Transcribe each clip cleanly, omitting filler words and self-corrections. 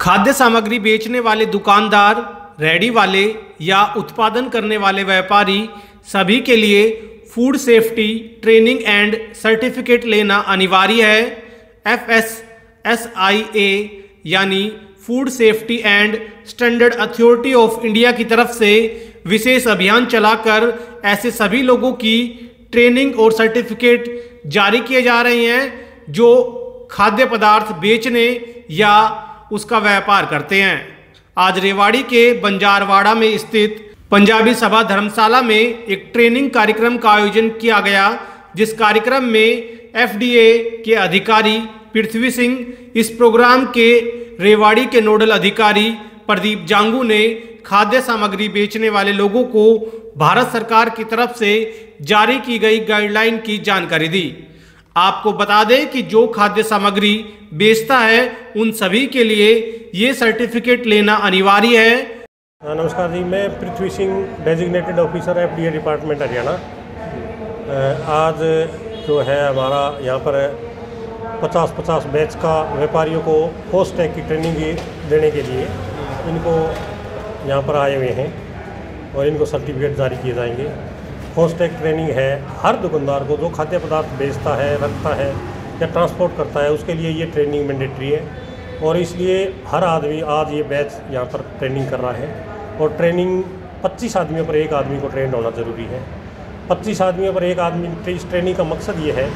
खाद्य सामग्री बेचने वाले दुकानदार, रेडी वाले या उत्पादन करने वाले व्यापारी सभी के लिए food safety training and certificate लेना अनिवार्य है। FSSAI यानी food safety and standard authority of India की तरफ से विशेष अभियान चलाकर ऐसे सभी लोगों की ट्रेनिंग और सर्टिफिकेट जारी किए जा रहे हैं जो खाद्य पदार्थ बेचने या उसका व्यापार करते हैं। आज रेवाड़ी के बंजारवाड़ा में स्थित पंजाबी सभा धर्मशाला में एक ट्रेनिंग कार्यक्रम का आयोजन किया गया, जिस कार्यक्रम में FDA के अधिकारी पृथ्वी सिंह, इस प्रोग्राम के रेवाड़ी के नोडल अधिकारी प्रदीप जांगू ने खाद्य सामग्री बेचने वाले लोगों को भारत सरकार की तरफ से जारी की गई गाइडलाइन की जानकारी दी। आपको बता दें कि जो खाद्य सामग्री बेचता है उन सभी के लिए ये सर्टिफिकेट लेना अनिवार्य है। नमस्कार जी, मैं Prithvi Singh, designated officer FDA department Haryana. आज जो है हमारा यहाँ पर 50-50 बैच का व्यापारियों को पोस्ट टैग की ट्रेनिंग देने के लिए इनको यहाँ पर आए हुए हैं और इनको सर्टिफिकेट जारी किए जाएंगे। पोस्ट टैग ट्रेनिंग है हर दुकानदार को जो खाद्य पदार्थ बेचता है, रखता है या ट्रांसपोर्ट करता है, उसके लिए ये ट्रेनिंग मैंडेटरी है और इसलिए हर आदमी आज ये बैच यहाँ पर ट्रेनिंग कर रहा है। और ट्रेनिंग 25 आदमियों पर एक आदमी को ट्रेंड होना ज़रूरी है। 25 आदमियों पर एक आदमी, इस ट्रेनिंग का मकसद ये है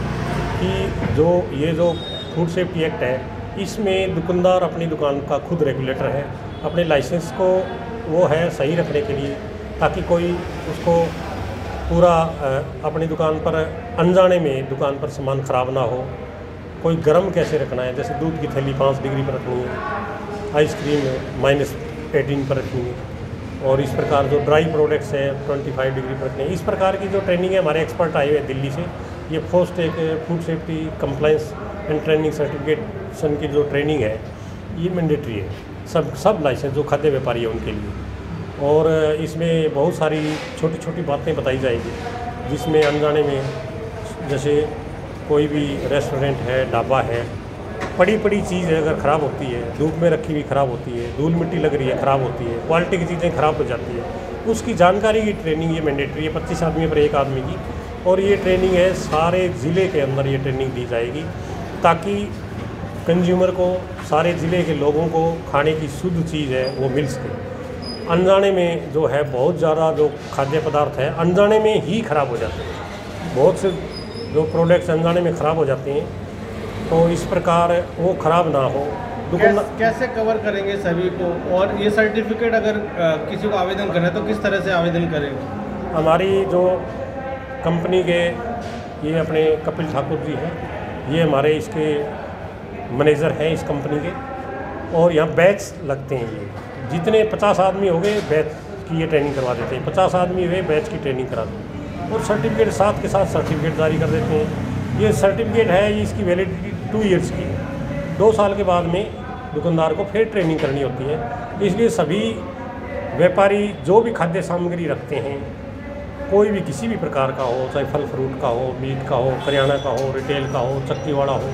कि जो फूड सेफ्टी एक्ट है, इसमें दुकानदार अपनी दुकान का खुद रेगुलेटर है, अपने लाइसेंस को वो है सही रखने के लिए, ताकि कोई उसको पूरा अपनी दुकान पर अनजाने में दुकान पर सामान ख़राब ना हो। कोई गर्म कैसे रखना है, जैसे दूध की थैली 5 डिग्री पर रखनी है, आइसक्रीम -18 पर रखनी है, और इस प्रकार जो ड्राई प्रोडक्ट्स है 25 डिग्री पर रखनी है। इस प्रकार की जो ट्रेनिंग है, हमारे एक्सपर्ट आए हुए दिल्ली से, ये food safety compliance and training certification की जो ट्रेनिंग है ये मैंडेटरी है सब लाइसेंस जो खाद्य व्यापारी है उनके लिए। और इसमें बहुत सारी छोटी छोटी बातें बताई जाएगी, जिसमें अनजाने में जैसे कोई भी रेस्टोरेंट है, ढाबा है, पड़ी चीज़ है अगर ख़राब होती है, धूप में रखी हुई ख़राब होती है, धूल मिट्टी लग रही है ख़राब होती है, क्वालिटी की चीज़ें ख़राब हो जाती है, उसकी जानकारी की ट्रेनिंग ये मैंडेटरी है 25 आदमी पर एक आदमी की। और ये ट्रेनिंग है सारे ज़िले के अंदर ये ट्रेनिंग दी जाएगी, ताकि कंज्यूमर को, सारे ज़िले के लोगों को खाने की शुद्ध चीज़ है वो मिल सके। अनजाने में जो है बहुत ज़्यादा जो खाद्य पदार्थ है अनजाने में ही ख़राब हो जाते हैं, बहुत से जो प्रोडक्ट्स अनजाने में ख़राब हो जाते हैं, तो इस प्रकार वो ख़राब ना हो। कैसे कवर करेंगे सभी को? और ये सर्टिफिकेट अगर किसी को आवेदन करना है तो किस तरह से आवेदन करेंगे? हमारी जो कंपनी के ये अपने कपिल ठाकुर जी हैं, ये हमारे इसके मैनेजर हैं इस कंपनी के, और यहाँ बैच लगते हैं। ये जितने 50 आदमी हो गए बैच की ये ट्रेनिंग करवा देते हैं, 50 आदमी हुए बैच की ट्रेनिंग करा देते हैं और सर्टिफिकेट साथ के साथ सर्टिफिकेट जारी कर देते हैं। ये सर्टिफिकेट है, इसकी वैलिडिटी 2 ईयर्स की है। 2 साल के बाद में दुकानदार को फिर ट्रेनिंग करनी होती है। इसलिए सभी व्यापारी जो भी खाद्य सामग्री रखते हैं, कोई भी किसी भी प्रकार का हो, चाहे फल फ्रूट का हो, मीट का हो, करियाना का हो, रिटेल का हो, चक्की वाला हो,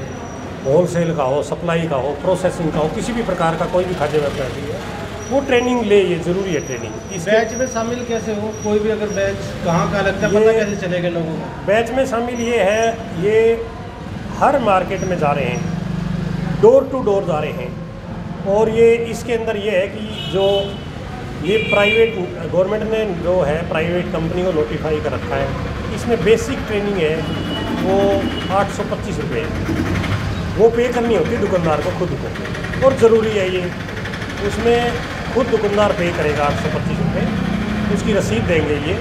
होलसेल का हो, सप्लाई का हो, प्रोसेसिंग का हो, किसी भी प्रकार का कोई भी खाद्य व्यापारी है वो ट्रेनिंग ले, ये ज़रूरी है ट्रेनिंग। इस बैच में शामिल कैसे हो? कोई भी अगर बैच कहाँ का लगता है, पता कैसे चलेगा लोगों को? बैच में शामिल ये है, ये हर मार्केट में जा रहे हैं, डोर टू डोर जा रहे हैं। और ये इसके अंदर ये है कि जो ये प्राइवेट गवर्नमेंट ने जो है प्राइवेट कंपनी को नोटिफाई कर रखा है, इसमें बेसिक ट्रेनिंग है वो 825 रुपये वो पे करनी होती है दुकानदार को खुद को, और ज़रूरी है ये, उसमें खुद दुकानदार पे करेगा 825 रुपये, उसकी रसीद देंगे ये।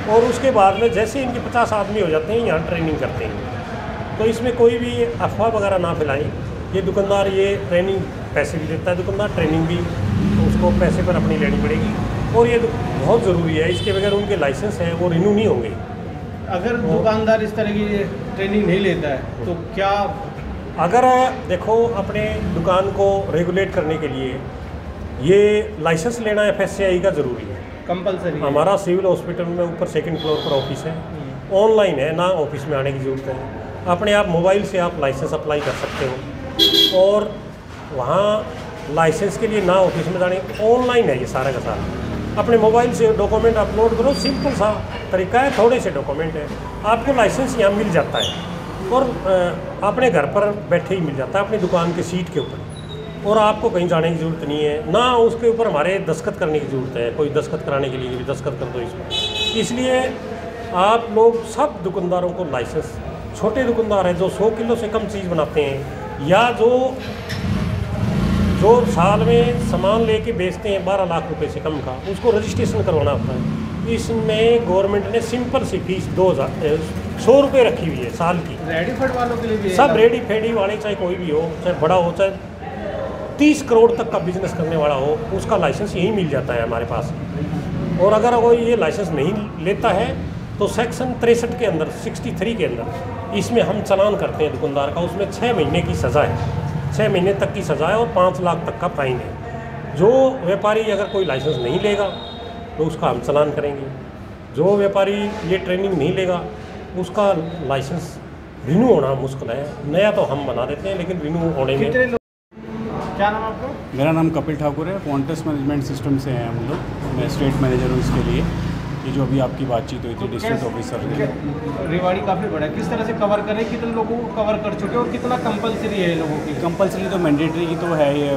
और उसके बाद में जैसे इनके 50 आदमी हो जाते हैं, यहाँ ट्रेनिंग करते हैं, तो इसमें कोई भी अफवाह वगैरह ना फैलाएं। ये दुकानदार ये ट्रेनिंग पैसे भी देता है, दुकानदार ट्रेनिंग भी तो उसको पैसे पर अपनी लेनी पड़ेगी, और ये बहुत ज़रूरी है। इसके बगैर उनके लाइसेंस हैं वो रिन्यू नहीं होंगे। अगर दुकानदार इस तरह की ट्रेनिंग नहीं लेता है तो क्या? अगर देखो, अपने दुकान को रेगुलेट करने के लिए ये लाइसेंस लेना FSSAI का ज़रूरी है, कंपलसरी। हमारा सिविल हॉस्पिटल में ऊपर 2nd फ्लोर पर ऑफिस है, ऑनलाइन है, ना ऑफिस में आने की ज़रूरत है। अपने आप मोबाइल से आप लाइसेंस अप्लाई कर सकते हो, और वहाँ लाइसेंस के लिए ना ऑफिस में जाने, ऑनलाइन है ये सारा का सारा। अपने मोबाइल से डॉक्यूमेंट अपलोड करो, सिंपल सा तरीका है, थोड़े से डॉक्यूमेंट है, आपको लाइसेंस यहाँ मिल जाता है और अपने घर पर बैठे ही मिल जाता है, अपनी दुकान के सीट के ऊपर, और आपको कहीं जाने की ज़रूरत नहीं है, ना उसके ऊपर हमारे दस्तखत करने की ज़रूरत है, कोई दस्तखत कराने के लिए भी दस्तखत कर दो इसमें। इसलिए आप लोग सब दुकानदारों को लाइसेंस, छोटे दुकानदार हैं जो 100 किलो से कम चीज़ बनाते हैं या जो साल में सामान लेके बेचते हैं 12 लाख रुपए से कम का, उसको रजिस्ट्रेशन करवाना होता है। इसमें गवर्नमेंट ने सिंपल सी फीस 100 रुपये रखी हुई है साल की। रेडी फेड वालों के लिए भी सब रेडी फेडी वाले, चाहे कोई भी हो, चाहे बड़ा हो, चाहे 30 करोड़ तक का बिजनेस करने वाला हो, उसका लाइसेंस यहीं मिल जाता है हमारे पास। और अगर कोई ये लाइसेंस नहीं लेता है तो सेक्शन 63 के अंदर, 63 के अंदर इसमें हम चालान करते हैं दुकानदार का, उसमें 6 महीने की सज़ा है, 6 महीने तक की सज़ा है और 5 लाख तक का फाइन है। जो व्यापारी अगर कोई लाइसेंस नहीं लेगा तो उसका हम चालान करेंगे। जो व्यापारी ये ट्रेनिंग नहीं लेगा उसका लाइसेंस रिन्यू होना मुश्किल है। नया तो हम बना देते हैं लेकिन रिन्यू होने में। क्या नाम आपका? मेरा नाम कपिल ठाकुर है, क्वांटस मैनेजमेंट सिस्टम से हैं हम लोग। मैं स्टेट मैनेजर हूँ इसके लिए। ये जो अभी आपकी बातचीत हुई थी डिस्ट्रिक्ट ऑफिसर ने, रेवाड़ी काफ़ी बड़ा है, किस तरह से कवर करें, कितने लोगों को कवर कर चुके हैं और कितना कंपलसरी है लोगों की? कंपलसरी तो मैंडेटरी की तो है, ये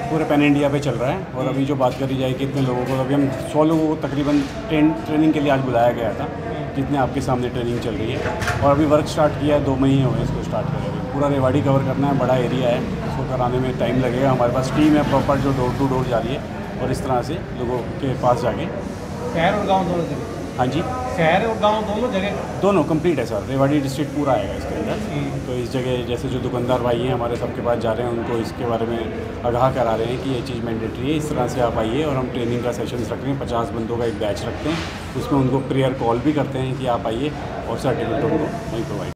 पूरे पैन इंडिया पे चल रहा है। और अभी जो बात करी जाए कितने लोगों को, अभी हम 100 लोगों को तकरीबन ट्रेनिंग के लिए आज बुलाया गया था, जितने आपके सामने ट्रेनिंग चल रही है। और अभी वर्क स्टार्ट किया है, 2 महीने हुए इसको स्टार्ट करें। पूरा रेवाड़ी कवर करना है, बड़ा एरिया है, इसको कराने में टाइम लगेगा। हमारे पास टीम है प्रॉपर जो डोर टू डोर जा रही है और इस तरह से लोगों के पास जाके। शहर और गाँव दोनों जगह? हाँ जी, शहर और गांव दोनों जगह? दोनों कंप्लीट है सर, रेवाड़ी डिस्ट्रिक्ट पूरा आएगा इसके अंदर। तो इस जगह जैसे जो दुकानदार भाई हैं हमारे सबके पास जा रहे हैं, उनको इसके बारे में आगाह करा रहे हैं कि ये चीज़ मैंडेटरी है, इस तरह से आप आइए। और हम ट्रेनिंग का सेशन रख रहे हैं, 50 बंदों का एक बैच रखते हैं, उसमें उनको प्रेयर कॉल भी करते हैं कि आप आइए और सर्टिफिकेट उनको वहीं प्रोवाइड